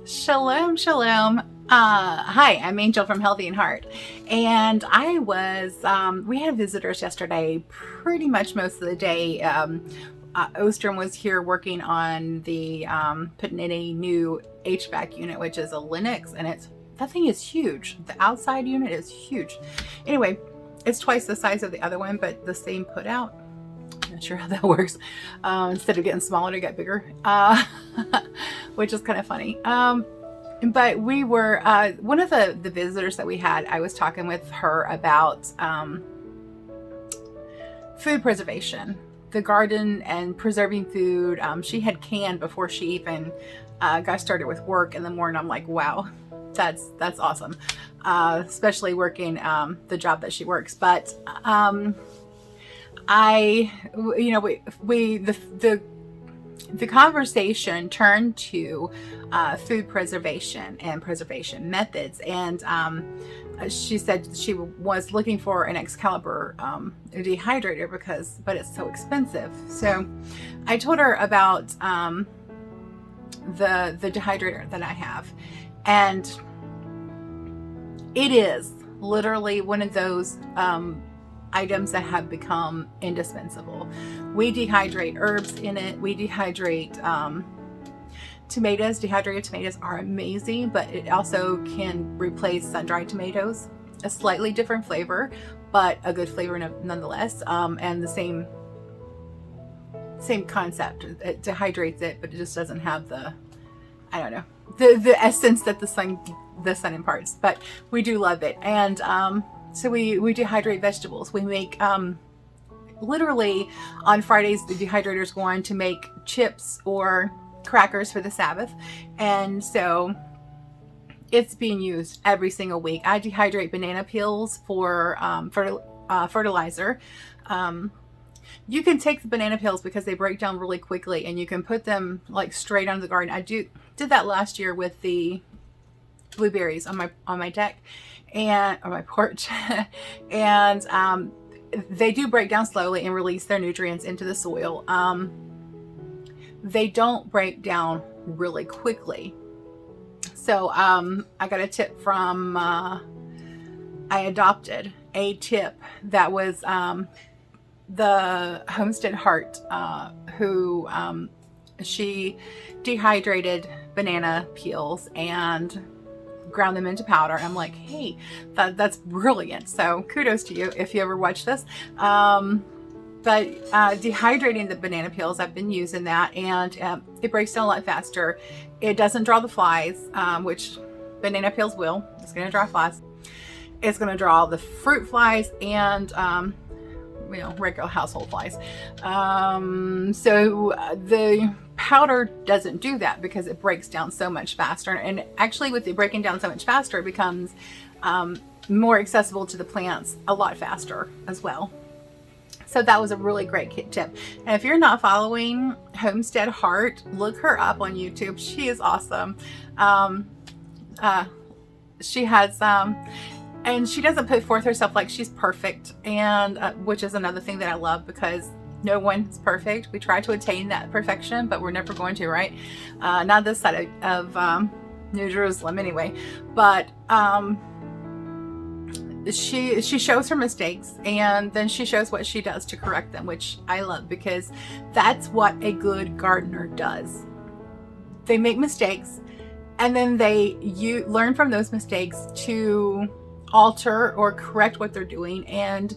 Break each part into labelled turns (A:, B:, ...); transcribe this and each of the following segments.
A: Shalom, shalom. Hi, I'm Angel from Healthy in Heart. And we had visitors yesterday pretty much most of the day. Ostrom was here working on the putting in a new HVAC unit, which is a Linux, and that thing is huge. The outside unit is huge. Anyway, it's twice the size of the other one, but the same put out. Not sure how that works. Instead of getting smaller, to get bigger, which is kind of funny. But we were, one of the visitors that we had, I was talking with her about food preservation, the garden and preserving food. She had canned before she even got started with work in the morning. I'm like, wow, that's awesome, especially working the job that she works. But the conversation turned to food preservation and preservation methods, and she said she was looking for an Excalibur dehydrator but it's so expensive. So I told her about the dehydrator that I have, and it is literally one of those items that have become indispensable. We dehydrate herbs in it. We dehydrate tomatoes. Dehydrated tomatoes are amazing, but it also can replace sun-dried tomatoes. A slightly different flavor, but a good flavor nonetheless. And the same concept. It dehydrates it, but it just doesn't have the essence that the sun imparts. But we do love it. And so we dehydrate vegetables. We make, literally on Fridays, the dehydrator's going to make chips or crackers for the Sabbath. And so it's being used every single week. I dehydrate banana peels for fertilizer. You can take the banana peels because they break down really quickly, and you can put them like straight onto the garden. I did that last year with the blueberries on my deck and on my porch. And they do break down slowly and release their nutrients into the soil. They don't break down really quickly. So I got a tip from I adopted a tip that was the Homestead Heart, who she dehydrated banana peels and ground them into powder. I'm like, hey, that's brilliant. So kudos to you if you ever watch this. But dehydrating the banana peels, I've been using that, and it breaks down a lot faster. It doesn't draw the flies, which banana peels will. It's going to draw flies. It's going to draw the fruit flies and regular household flies. So the powder doesn't do that because it breaks down so much faster. And actually, with it breaking down so much faster, it becomes more accessible to the plants a lot faster as well. So that was a really great tip. And if you're not following Homestead Heart, look her up on YouTube. She is awesome. She has and she doesn't put forth herself like she's perfect, and which is another thing that I love, because no one's perfect. We try to attain that perfection, but we're never going to, right? Not this side of New Jerusalem anyway. But she shows her mistakes, and then she shows what she does to correct them, which I love, because that's what a good gardener does. They make mistakes, and then you learn from those mistakes to alter or correct what they're doing, and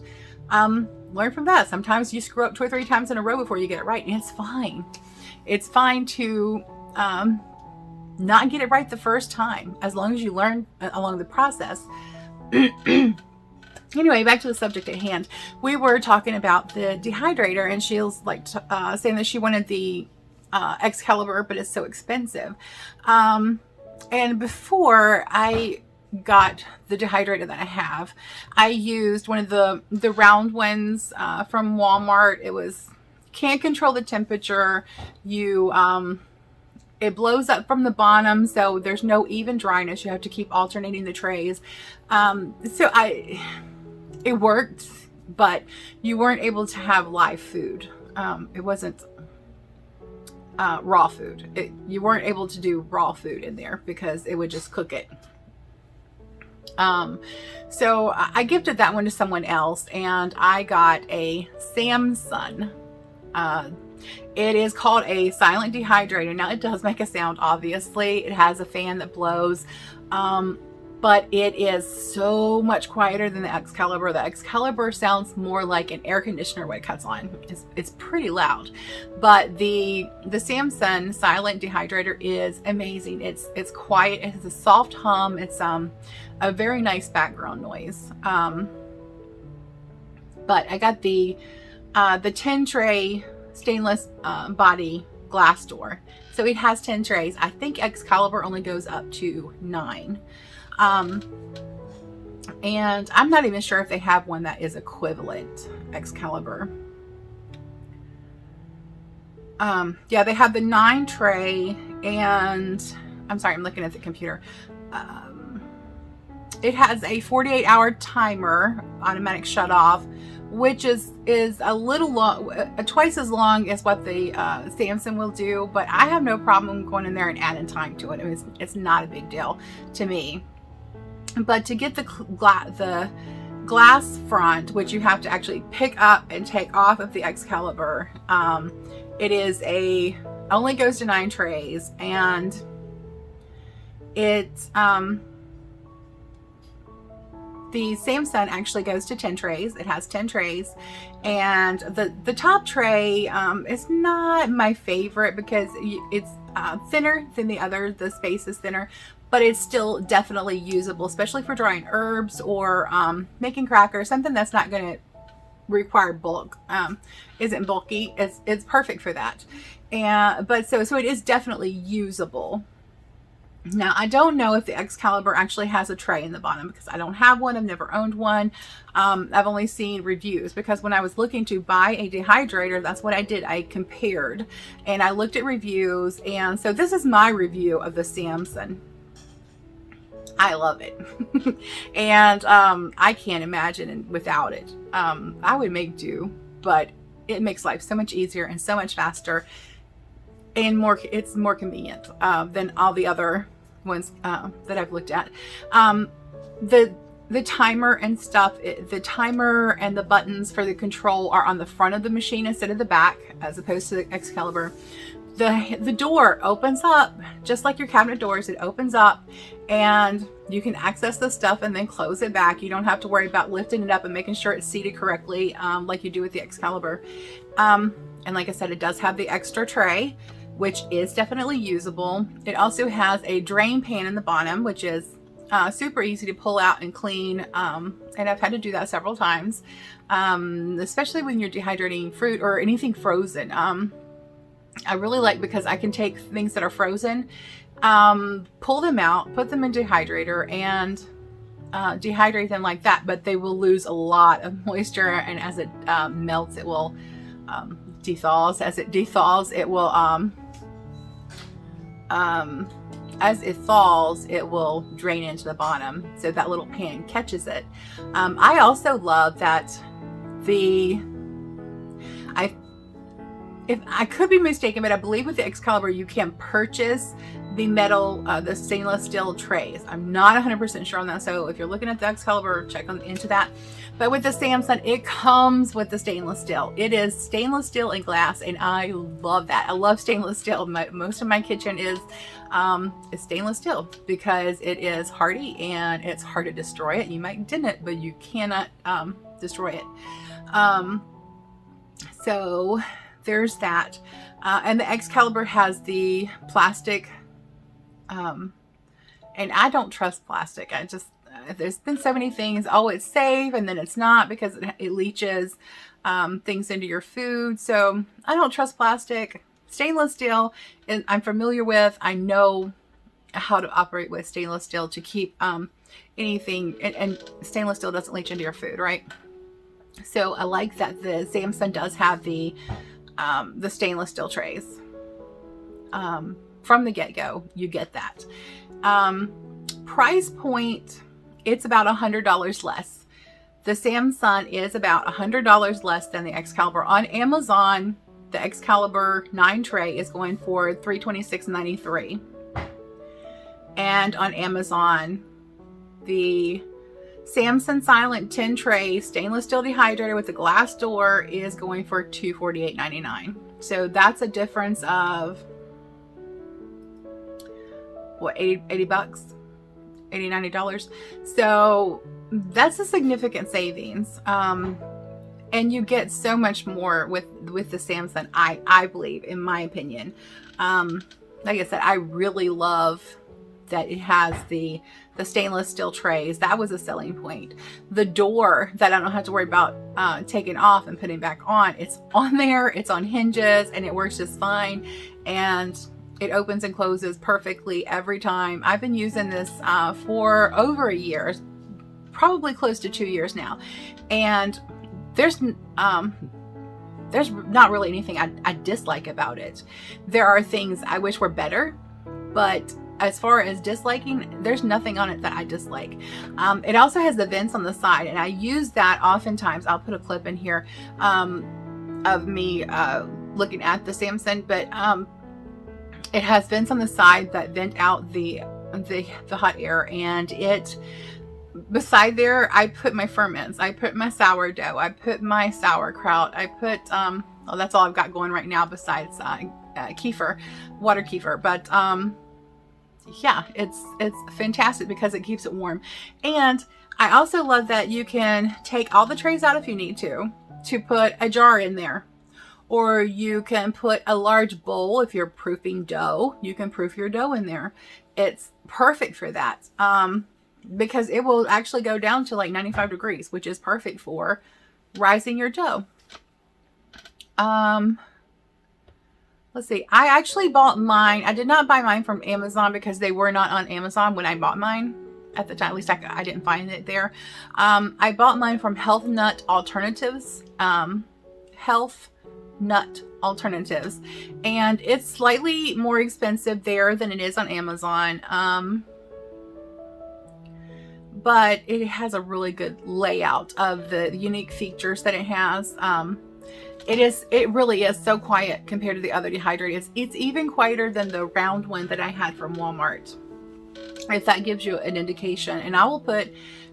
A: learn from that. Sometimes you screw up 2 or 3 times in a row before you get it right, and it's fine. It's fine to not get it right the first time, as long as you learn along the process. Anyway, back to the subject at hand. We were talking about the dehydrator, and she was like saying that she wanted the Excalibur, but it's so expensive. And before I got the dehydrator that I have, I used one of the round ones from Walmart. It can't control the temperature. It blows up from the bottom, so there's no even dryness. You have to keep alternating the trays. It worked, but you weren't able to have live food. It wasn't raw food. You weren't able to do raw food in there because it would just cook it. So I gifted that one to someone else, and I got a Samson. It is called a silent dehydrator. Now, it does make a sound, obviously. It has a fan that blows, but it is so much quieter than the Excalibur. The Excalibur sounds more like an air conditioner when it cuts on. It's pretty loud, but the Samson silent dehydrator is amazing. It's quiet. It has a soft hum. It's a very nice background noise. But I got the 10 tray stainless body glass door. So it has 10 trays. I think Excalibur only goes up to 9. And I'm not even sure if they have one that is equivalent Excalibur. Yeah, they have the 9 tray, and I'm sorry, I'm looking at the computer. It has a 48-hour timer, automatic shut off, which is a little long, twice as long as what the Samson will do, but I have no problem going in there and adding time to it. I mean, it's not a big deal to me. But to get the glass front, which you have to actually pick up and take off of the Excalibur, it is only goes to 9 trays, and it's the Samson actually goes to 10 trays. It has 10 trays, and the top tray is not my favorite because it's thinner than the other. The space is thinner, but it's still definitely usable, especially for drying herbs or making crackers, something that's not going to require bulk, isn't bulky. It's perfect for that. But so it is definitely usable. Now, I don't know if the Excalibur actually has a tray in the bottom because I don't have one. I've never owned one. I've only seen reviews, because when I was looking to buy a dehydrator, that's what I did. I compared and I looked at reviews. And so this is my review of the Samson. I love it. And I can't imagine without it. I would make do, but it makes life so much easier and so much faster, and it's more convenient than all the other ones that I've looked at. The timer and stuff, the timer and the buttons for the control are on the front of the machine instead of the back, as opposed to the Excalibur. The door opens up just like your cabinet doors. It opens up and you can access the stuff and then close it back. You don't have to worry about lifting it up and making sure it's seated correctly, like you do with the Excalibur. And like I said, it does have the extra tray, which is definitely usable. It also has a drain pan in the bottom, which is super easy to pull out and clean. And I've had to do that several times, especially when you're dehydrating fruit or anything frozen. I really like, because I can take things that are frozen, pull them out, put them in dehydrator, and dehydrate them like that, but they will lose a lot of moisture, and as it melts, it will dethaws. As it dethaws, it will as it thaws, it will drain into the bottom, so that little pan catches it. I also love that if I could be mistaken, but I believe with the Excalibur you can purchase the metal, the stainless steel trays. I'm not 100% sure on that, so if you're looking at the Excalibur, check into that. But with the Samson, it comes with the stainless steel. It is stainless steel and glass, and I love that. I love stainless steel. Most of my kitchen is stainless steel because it is hardy and it's hard to destroy it. You might dent it, but you cannot destroy it. So there's that. And the Excalibur has the plastic, and I don't trust plastic. There's been so many things. Oh, it's safe, and then it's not, because it leaches things into your food. So I don't trust plastic. Stainless steel, and I'm familiar with. I know how to operate with stainless steel to keep anything, and stainless steel doesn't leach into your food, right? So I like that the Samson does have the stainless steel trays. From the get-go, you get that. Price point, it's about $100 less. The Samson is about $100 less than the Excalibur. On Amazon, the Excalibur 9 tray is going for $326.93. And on Amazon, the Samson Silent 10 tray stainless steel dehydrator with a glass door is going for $248.99. So that's a difference of what, 80 bucks, $90. So that's a significant savings. And you get so much more with the Samson, I believe, in my opinion. Like I said, I really love that it has the stainless steel trays. That was a selling point. The door that I don't have to worry about taking off and putting back on, it's on there, it's on hinges, and it works just fine. And it opens and closes perfectly every time. I've been using this for over a year, probably close to 2 years now. And there's not really anything I dislike about it. There are things I wish were better, but as far as disliking, there's nothing on it that I dislike. It also has the vents on the side, and I use that oftentimes. I'll put a clip in here of me looking at the Samson, but it has vents on the side that vent out the hot air, and it beside there I put my ferments, I put my sourdough, I put my sauerkraut, I put well, that's all I've got going right now besides kefir, water kefir, but yeah, it's fantastic because it keeps it warm. And I also love that you can take all the trays out if you need to put a jar in there, or you can put a large bowl. If you're proofing dough, you can proof your dough in there. It's perfect for that because it will actually go down to like 95 degrees, which is perfect for rising your dough. Let's see. I actually bought mine. I did not buy mine from Amazon because they were not on Amazon when I bought mine at the time. At least I didn't find it there. I bought mine from Health Nut Alternatives. Health Nut Alternatives. And it's slightly more expensive there than it is on Amazon. But it has a really good layout of the unique features that it has. It really is so quiet compared to the other dehydrators. It's even quieter than the round one that I had from Walmart, if that gives you an indication. And I will put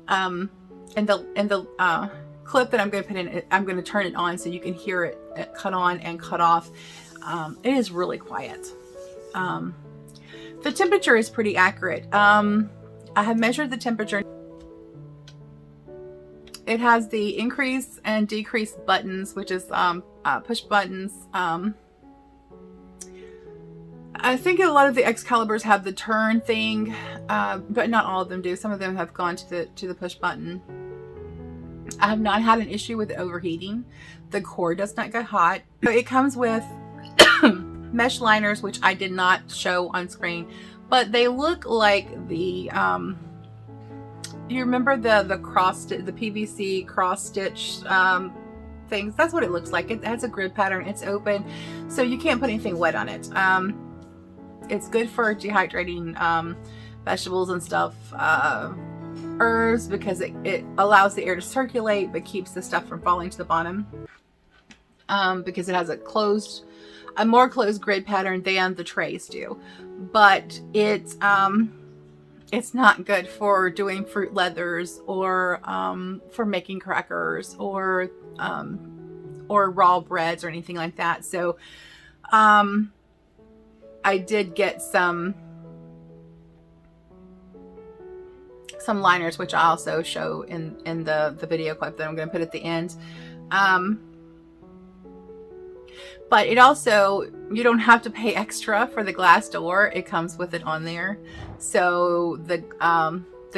A: in the clip that I'm going to put in, I'm going to turn it on so you can hear it cut on and cut off. It is really quiet. The temperature is pretty accurate. I have measured the temperature. It has the increase and decrease buttons, which is push buttons. I think a lot of the Excaliburs have the turn thing, but not all of them do. Some of them have gone to the push button. I have not had an issue with it overheating. The core does not get hot. So it comes with mesh liners, which I did not show on screen, but they look like the you remember the cross, the PVC cross stitch things? That's what it looks like. It has a grid pattern. It's open, so you can't put anything wet on it. It's good for dehydrating vegetables and stuff, herbs, because it allows the air to circulate but keeps the stuff from falling to the bottom. Because it has a more closed grid pattern than the trays do. But it's not good for doing fruit leathers or for making crackers or raw breads or anything like that. So I did get some liners, which I also show in the video clip that I'm going to put at the end. But it also, you don't have to pay extra for the glass door. It comes with it on there. So the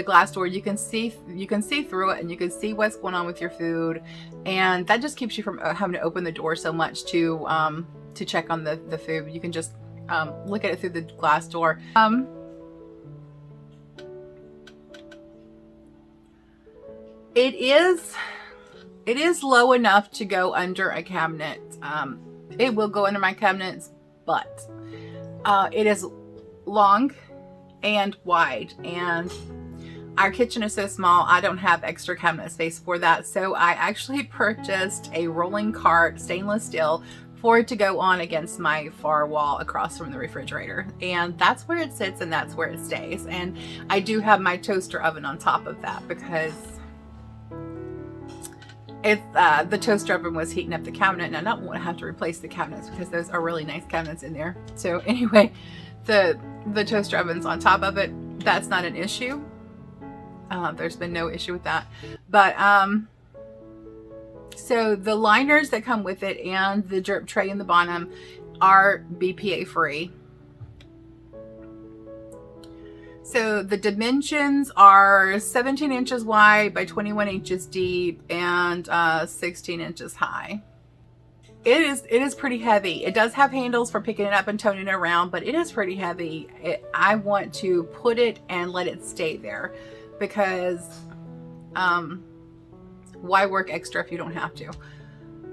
A: glass door, you can see through it, and you can see what's going on with your food, and that just keeps you from having to open the door so much to check on the food. You can just look at it through the glass door. It is low enough to go under a cabinet. It will go under my cabinets, but it is long and wide, and our kitchen is so small, I don't have extra cabinet space for that. So I actually purchased a rolling cart, stainless steel, for it to go on against my far wall across from the refrigerator. And that's where it sits and that's where it stays. And I do have my toaster oven on top of that because the toaster oven was heating up the cabinet, and I don't want to have to replace the cabinets because those are really nice cabinets in there. So anyway, the toaster oven's on top of it. That's not an issue. There's been no issue with that. But so the liners that come with it and the drip tray in the bottom are BPA free. So the dimensions are 17 inches wide by 21 inches deep and 16 inches high. It is pretty heavy. It does have handles for picking it up and toting it around, but it is pretty heavy. I want to put it and let it stay there because why work extra if you don't have to?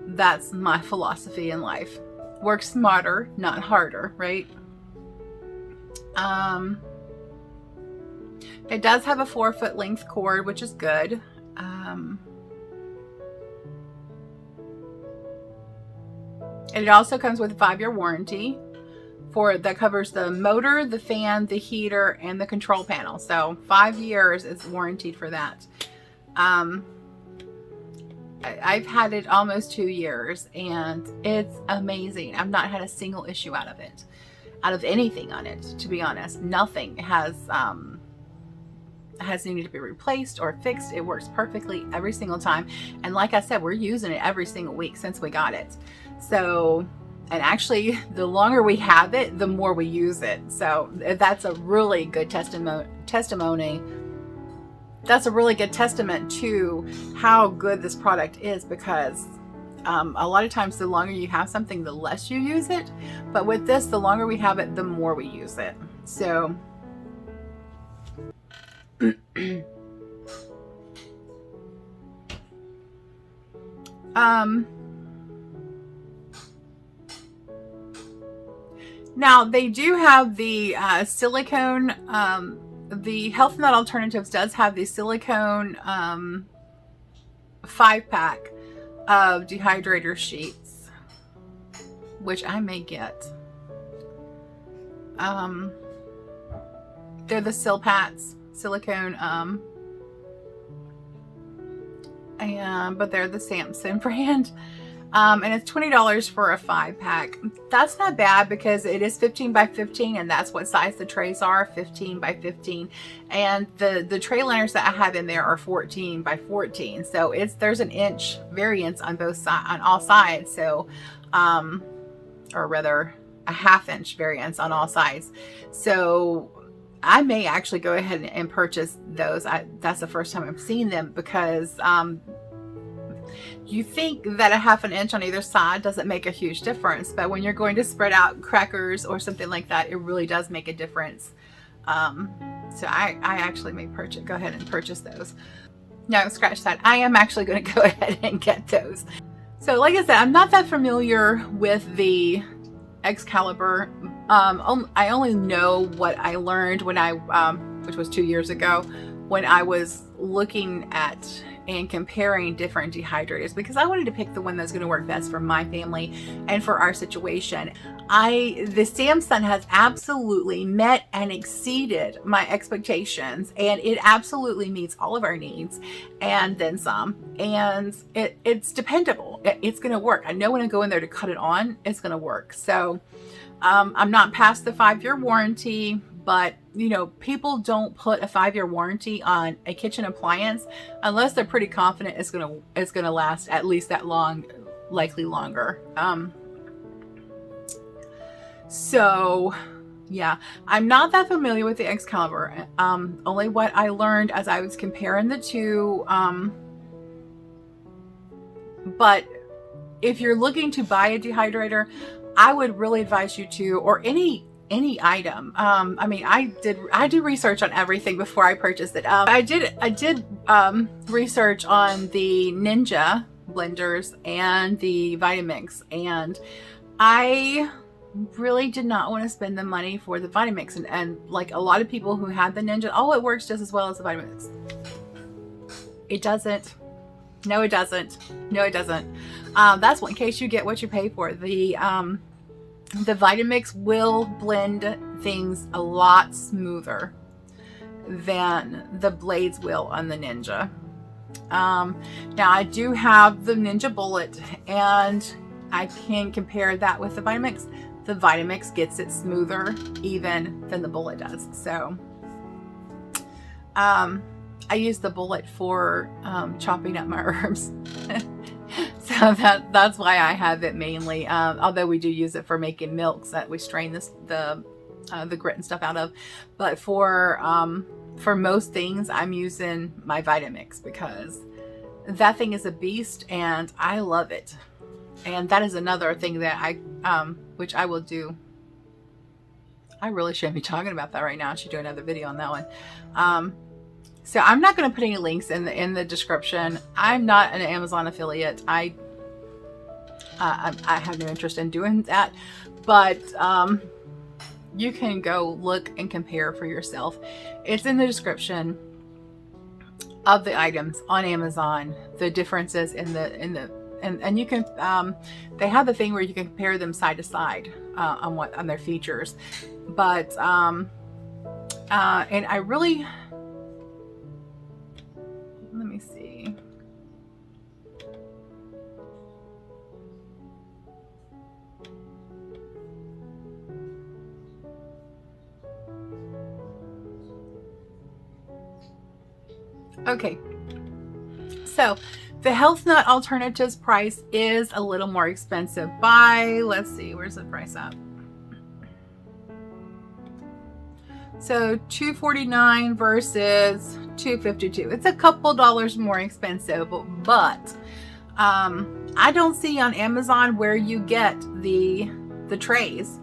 A: That's my philosophy in life. Work smarter, not harder, right? It does have a 4-foot length cord, which is good. And it also comes with a 5-year warranty that covers the motor, the fan, the heater, and the control panel. So 5 years is warranted for that. I've had it almost 2 years and it's amazing. I've not had a single issue out of it, out of anything on it, to be honest. Nothing has needed to be replaced or fixed. It works perfectly every single time. And like I said, we're using it every single week since we got it. So, and actually the longer we have it, the more we use it. So that's a really good testimony. That's a really good testament to how good this product is, because a lot of times the longer you have something, the less you use it. But with this, the longer we have it, the more we use it. So now they do have the silicone, the Health Nut Alternatives does have the silicone 5-pack of dehydrator sheets, which I may get. They're the Silpats silicone, but they're the Samson brand. And it's $20 for a 5-pack. That's not bad because it is 15 by 15, and that's what size the trays are, 15 by 15. And the tray liners that I have in there are 14 by 14. So there's an inch variance on all sides. So, or rather a 1/2 inch variance on all sides. So I may actually go ahead and purchase those. That's the first time I've seen them because, you think that a 1/2 inch on either side doesn't make a huge difference, but when you're going to spread out crackers or something like that, it really does make a difference. So I actually may go ahead and purchase those. No, scratch that. I am actually going to go ahead and get those. So like I said, I'm not that familiar with the Excalibur. I only know what I learned when which was 2 years ago, when I was looking at and comparing different dehydrators, because I wanted to pick the one that's going to work best for my family and for our situation. The Samson has absolutely met and exceeded my expectations, and it absolutely meets all of our needs and then some. And it's dependable. It's going to work. I know when I go in there to cut it on, it's going to work. So I'm not past the 5-year warranty. But, you know, people don't put a 5-year warranty on a kitchen appliance unless they're pretty confident it's gonna last at least that long, likely longer. So yeah, I'm not that familiar with the Excalibur. Only what I learned as I was comparing the two. But if you're looking to buy a dehydrator, I would really advise you to, or any item. I mean, I do research on everything before I purchase it. I did research on the Ninja blenders and the Vitamix, and I really did not want to spend the money for the Vitamix. And like a lot of people who had the Ninja, oh, it works just as well as the Vitamix. It doesn't. No, it doesn't. No, it doesn't. That's one, in case you get what you pay for. The Vitamix will blend things a lot smoother than the blades will on the Ninja. Now I do have the Ninja Bullet, and I can compare that with the Vitamix. The Vitamix gets it smoother even than the Bullet does. So I use the Bullet for chopping up my herbs. So that's why I have it mainly. Although we do use it for making milks that we strain the grit and stuff out of. But for most things, I'm using my Vitamix because that thing is a beast and I love it. And that is another thing that which I will do. I really shouldn't be talking about that right now. I should do another video on that one. So I'm not going to put any links in the description. I'm not an Amazon affiliate. I have no interest in doing that, but you can go look and compare for yourself. It's in the description of the items on Amazon, the differences and you can they have the thing where you can compare them side to side on their features, but and I really, let me see. Okay, so the Health Nut Alternatives price is a little more expensive by, let's see, where's the price at? So $2.49 versus $2.52. It's a couple dollars more expensive, but I don't see on Amazon where you get the trays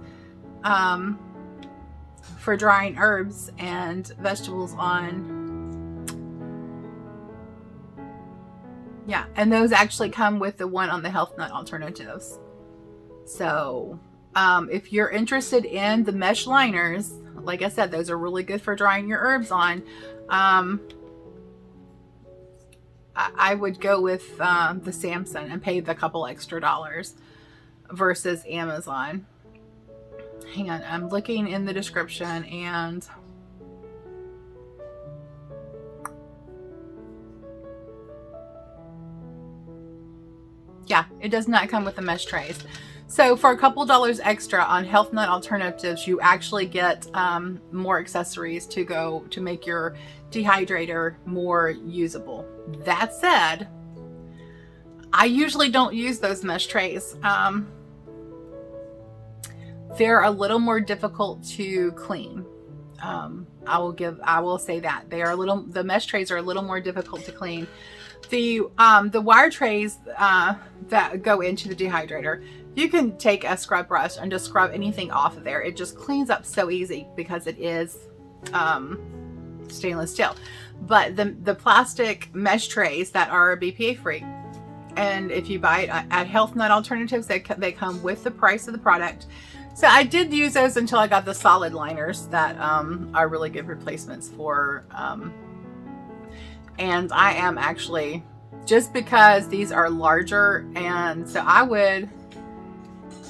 A: for drying herbs and vegetables on. Yeah, and those actually come with the one on the Health Nut Alternatives. So if you're interested in the mesh liners, like I said, those are really good for drying your herbs on. I would go with the Samson and pay the couple extra dollars versus Amazon. Hang on, I'm looking in the description and yeah, it does not come with the mesh trays. So for a couple dollars extra on Health Nut Alternatives, you actually get more accessories to make your dehydrator more usable. That said, I usually don't use those mesh trays. They're a little more difficult to clean. I will say that the mesh trays are a little more difficult to clean. The wire trays that go into the dehydrator, you can take a scrub brush and just scrub anything off of there. It just cleans up so easy because it is stainless steel. But the plastic mesh trays that are BPA free, and if you buy it at Health Nut Alternatives, they come with the price of the product. So I did use those until I got the solid liners that are really good replacements for. And I am actually, just because these are larger, and so I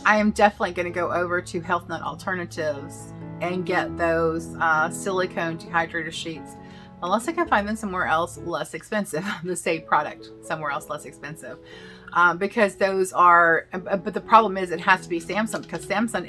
A: am definitely going to go over to Health Nut Alternatives and get those silicone dehydrator sheets, unless I can find them somewhere else less expensive, the same product somewhere else less expensive, because those are, but the problem is it has to be Samson, because Samson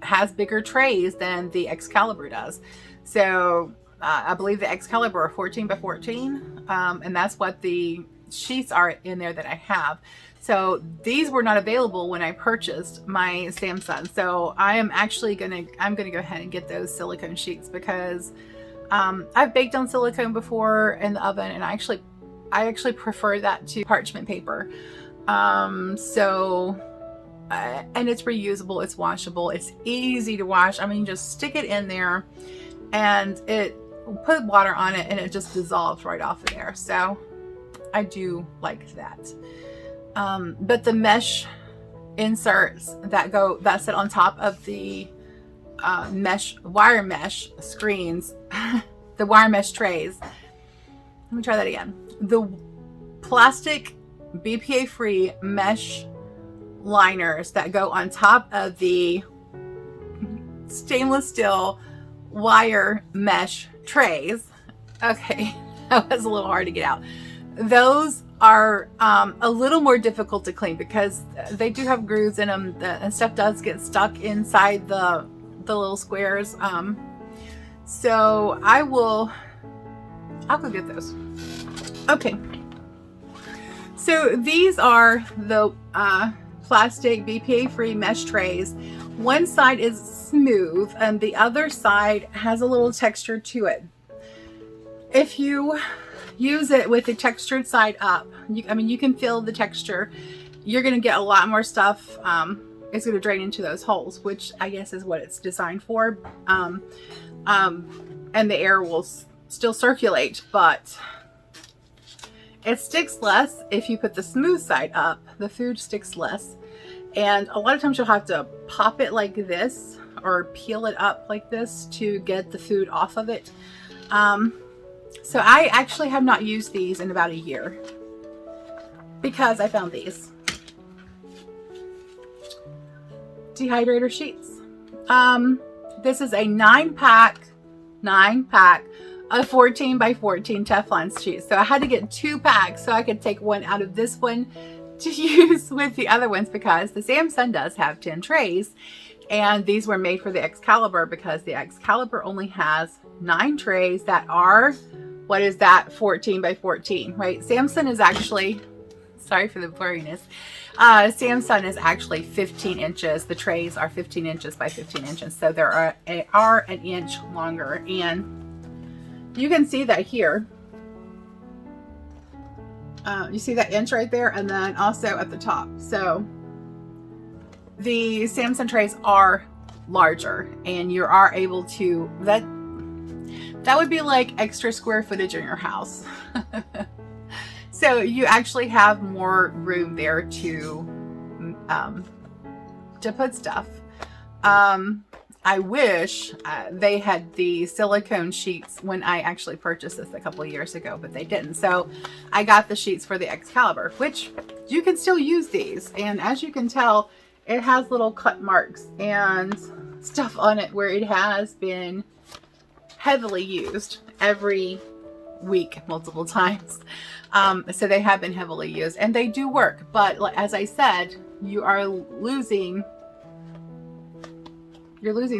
A: has bigger trays than the Excalibur does. So I believe the Excalibur are 14 by 14, and that's what the sheets are in there that I have. So these were not available when I purchased my Samson. So I'm gonna go ahead and get those silicone sheets, because I've baked on silicone before in the oven, and I actually prefer that to parchment paper. And it's reusable, it's washable, it's easy to wash. I mean, just stick it in there and put water on it and it just dissolves right off of there. So I do like that. But the mesh inserts that sit on top of the wire mesh screens, the wire mesh trays. Let me try that again. The plastic BPA-free mesh liners that go on top of the stainless steel wire mesh trays. Okay, that was a little hard to get out. Those are a little more difficult to clean because they do have grooves in them, and stuff does get stuck inside the little squares. So I'll go get those. Okay. So these are the plastic BPA-free mesh trays. One side is smooth and the other side has a little texture to it. If you use it with the textured side up, you can feel the texture. You're going to get a lot more stuff. It's going to drain into those holes, which I guess is what it's designed for. And the air will still circulate, but it sticks less if you put the smooth side up. The food sticks less. And a lot of times you'll have to pop it like this or peel it up like this to get the food off of it. So I actually have not used these in about a year because I found these dehydrator sheets. This is a 9-pack of 14 by 14 Teflon sheets. So I had to get 2 packs so I could take one out of this one to use with the other ones, because the Samson does have 10 trays, and these were made for the Excalibur because the Excalibur only has 9 trays that are, 14 by 14, right? Samson is actually, sorry for the blurriness, Samson is actually 15 inches. The trays are 15 inches by 15 inches. So they are an inch longer, and you can see that here. You see that inch right there, and then also at the top. So the Samson trays are larger, and you are able to, that would be like extra square footage in your house. So you actually have more room there to put stuff. I wish they had the silicone sheets when I actually purchased this a couple of years ago, but they didn't. So I got the sheets for the Excalibur, which you can still use these. And as you can tell, it has little cut marks and stuff on it where it has been heavily used every week, multiple times. So they have been heavily used and they do work. But as I said, you're losing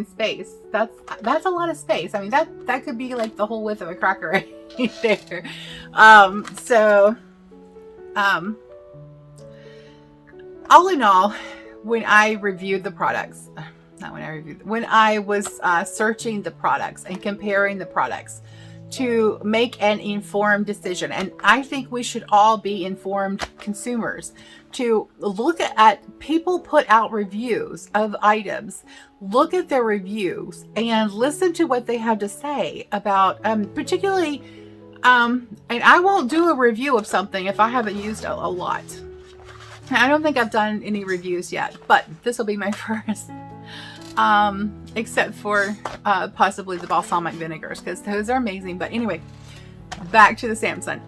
A: space. That's a lot of space. I mean, that could be like the whole width of a cracker right there. All in all, when I reviewed the products, when I was searching the products and comparing the products to make an informed decision, and I think we should all be informed consumers, to look at people put out reviews of items, look at their reviews and listen to what they have to say about particularly and I won't do a review of something if I haven't used a lot. I don't think I've done any reviews yet, but this will be my first, except for possibly the balsamic vinegars, because those are amazing. But anyway, back to the Samson.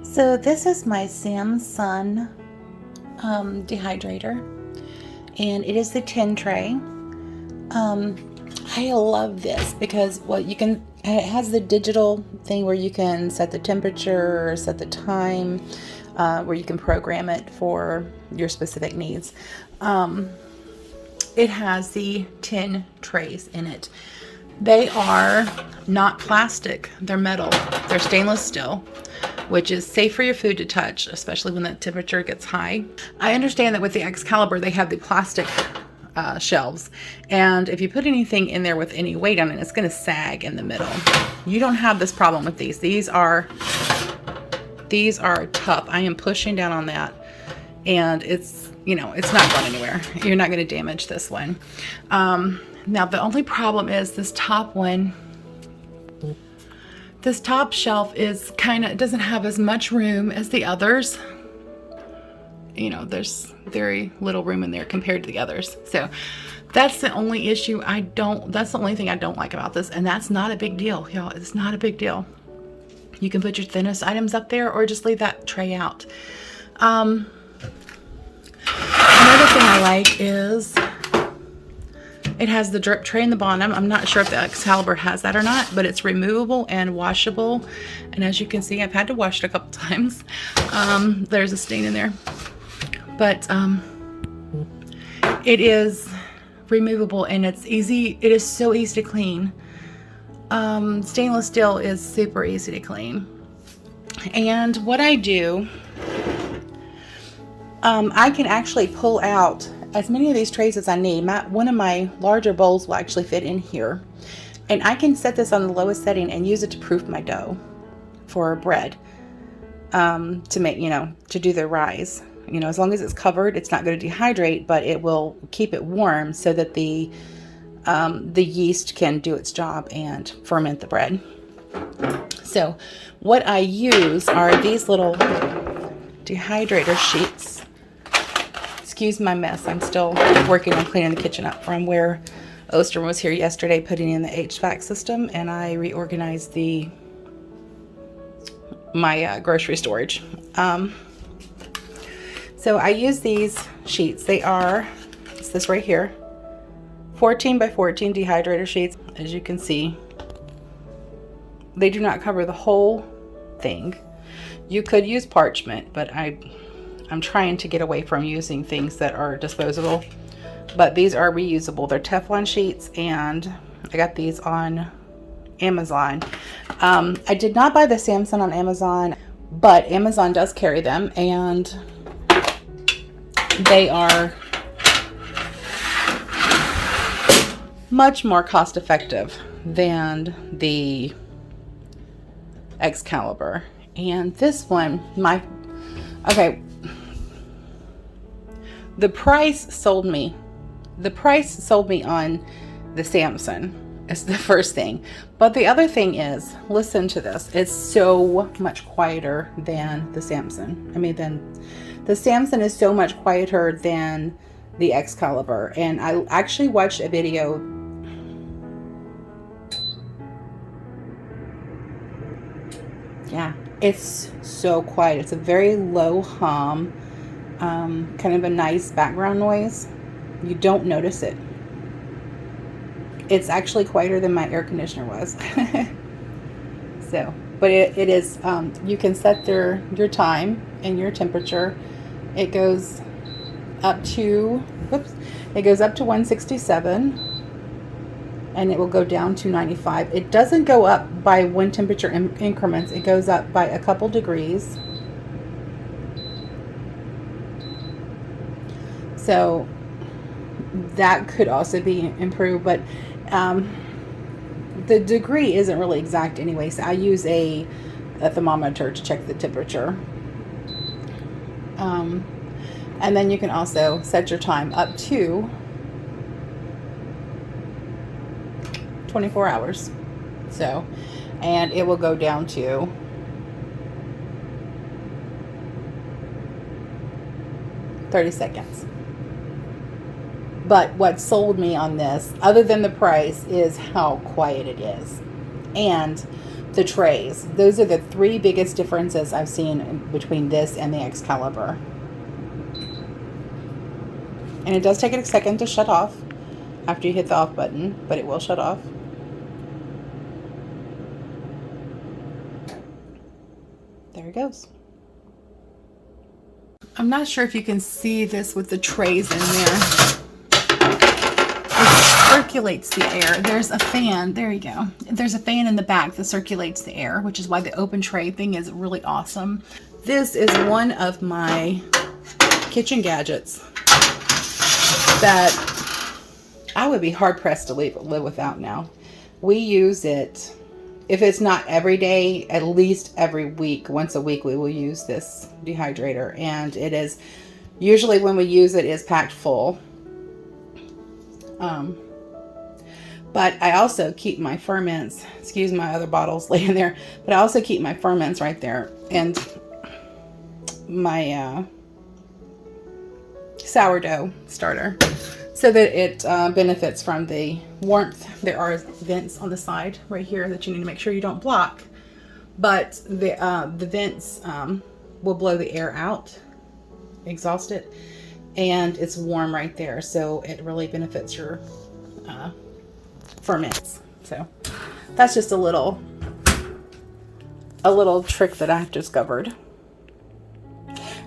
A: So this is my Samson dehydrator, and it is the 10 tray. I love this because it has the digital thing where you can set the temperature or set the time, where you can program it for your specific needs. It has the 10 trays in it. They are not plastic, they're metal, they're stainless steel, which is safe for your food to touch, especially when the temperature gets high. I understand that with the Excalibur, they have the plastic shelves, and if you put anything in there with any weight on it, it's going to sag in the middle. You don't have this problem with these. These are tough. I am pushing down on that, and it's not going anywhere. You're not going to damage this one. Now the only problem is this top one. This top shelf is doesn't have as much room as the others. There's very little room in there compared to the others. So that's the only issue that's the only thing I don't like about this. And that's not a big deal, y'all. It's not a big deal. You can put your thinnest items up there or just leave that tray out. Another thing I like is it has the drip tray in the bottom. I'm not sure if the Excalibur has that or not, but it's removable and washable. And as you can see, I've had to wash it a couple times. There's a stain in there. But it is removable and it's easy. It is so easy to clean. Stainless steel is super easy to clean. And what I do, I can actually pull out as many of these trays as I need. One of my larger bowls will actually fit in here. And I can set this on the lowest setting and use it to proof my dough for bread, to make, to do the rise. As long as it's covered, it's not going to dehydrate, but it will keep it warm so that the yeast can do its job and ferment the bread. So what I use are these little dehydrator sheets. Excuse my mess. I'm still working on cleaning the kitchen up from where Oster was here yesterday putting in the HVAC system, and I reorganized my grocery storage. So I use these sheets. It's this right here, 14 by 14 dehydrator sheets. As you can see, they do not cover the whole thing. You could use parchment, but I'm trying to get away from using things that are disposable. But these are reusable. They're Teflon sheets, and I got these on Amazon. I did not buy the Samson on Amazon, but Amazon does carry them, and they are much more cost effective than the Excalibur. And this one, the price sold me on the Samson. It's the first thing. But the other thing is, listen to this. It's so much quieter than the Samson. The Samson is so much quieter than the Excalibur. And I actually watched a video. Yeah, it's so quiet. It's a very low hum. Kind of a nice background noise. You don't notice it. It's actually quieter than my air conditioner was. So, but it is, you can set your time and your temperature. It goes up to, it goes up to 167, and it will go down to 95. It doesn't go up by one temperature increments. It goes up by a couple degrees. So that could also be improved, but the degree isn't really exact anyway, so I use a thermometer to check the temperature. And then you can also set your time up to 24 hours. So, and it will go down to 30 seconds. But what sold me on this, other than the price, is how quiet it is. And the trays. Those are the three biggest differences I've seen between this and the Excalibur. And it does take a second to shut off after you hit the off button, but it will shut off. There it goes. I'm not sure if you can see this with the trays in there. It circulates the air. There's a fan. There you go. There's a fan in the back that circulates the air, which is why the open tray thing is really awesome. This is one of my kitchen gadgets that I would be hard pressed to live without now. We use it, if it's not every day, at least every week. Once a week we will use this dehydrator, and it is usually, when we use it, is packed full. But I also keep my ferments, excuse my other bottles laying there, but I also keep my ferments right there, and my sourdough starter, so that it benefits from the warmth. There are vents on the side right here that you need to make sure you don't block, but the vents will blow the air out exhaust it, and it's warm right there, so it really benefits your ferments. So that's just a little trick that I've discovered.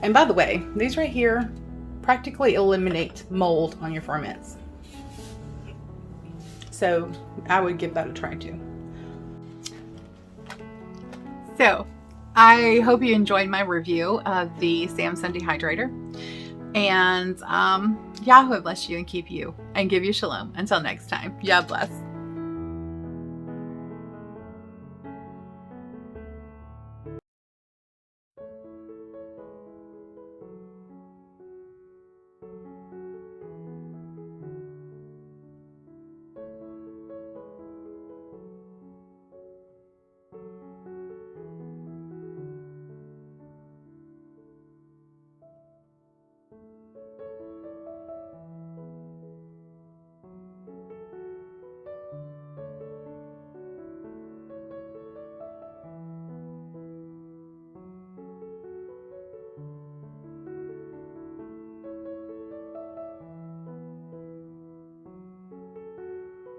A: And by the way, these right here practically eliminate mold on your ferments. So I would give that a try too. So I hope you enjoyed my review of the Samson Dehydrator. And Yahuah bless you and keep you and give you shalom. Until next time, Yah bless.